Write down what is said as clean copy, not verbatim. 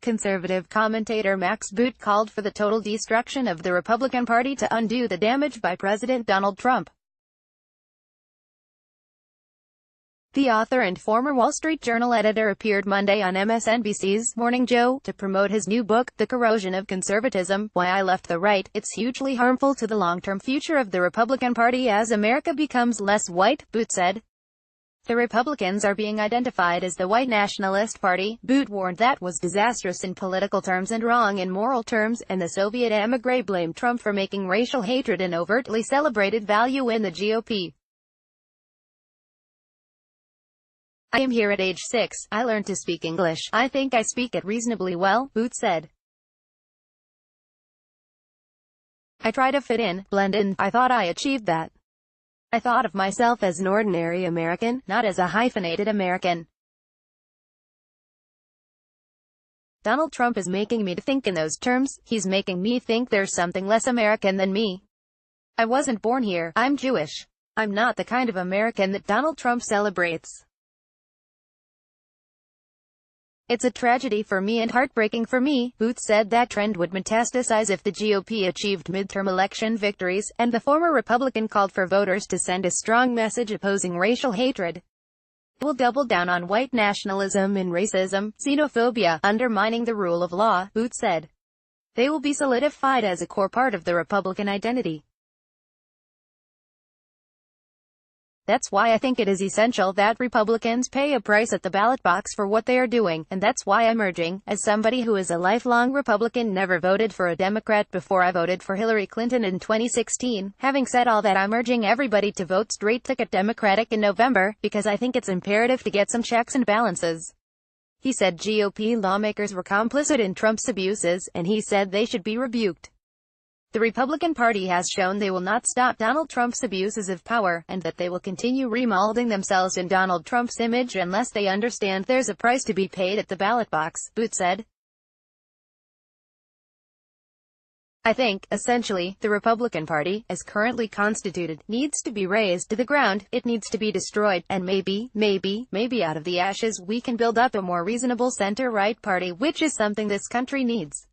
Conservative commentator Max Boot called for the total destruction of the Republican Party to undo the damage by President Donald Trump. The author and former Wall Street Journal editor appeared Monday on MSNBC's Morning Joe to promote his new book, The Corrosion of Conservatism: Why I Left the Right. It's hugely harmful to the long-term future of the Republican Party as America becomes less white, Boot said. The Republicans are being identified as the white nationalist party, Boot warned. That was disastrous in political terms and wrong in moral terms, and the Soviet émigré blamed Trump for making racial hatred an overtly celebrated value in the GOP. I am here at age 6. I learned to speak English. I think I speak it reasonably well, Boot said. I try to fit in, blend in. I thought I achieved that. I thought of myself as an ordinary American, not as a hyphenated American. Donald Trump is making me think in those terms. He's making me think there's something less American than me. I wasn't born here. I'm Jewish. I'm not the kind of American that Donald Trump celebrates. It's a tragedy for me and heartbreaking for me. Booth said that trend would metastasize if the GOP achieved midterm election victories, and the former Republican called for voters to send a strong message opposing racial hatred. It will double down on white nationalism and racism, xenophobia, undermining the rule of law, Booth said. They will be solidified as a core part of the Republican identity. That's why I think it is essential that Republicans pay a price at the ballot box for what they are doing, and that's why I'm urging, as somebody who is a lifelong Republican, never voted for a Democrat before I voted for Hillary Clinton in 2016. Having said all that, I'm urging everybody to vote straight-ticket Democratic in November, because I think it's imperative to get some checks and balances. He said GOP lawmakers were complicit in Trump's abuses, and he said they should be rebuked. The Republican Party has shown they will not stop Donald Trump's abuses of power, and that they will continue remolding themselves in Donald Trump's image unless they understand there's a price to be paid at the ballot box, Booth said. I think, essentially, the Republican Party, as currently constituted, needs to be razed to the ground. It needs to be destroyed, and maybe out of the ashes we can build up a more reasonable center-right party, which is something this country needs.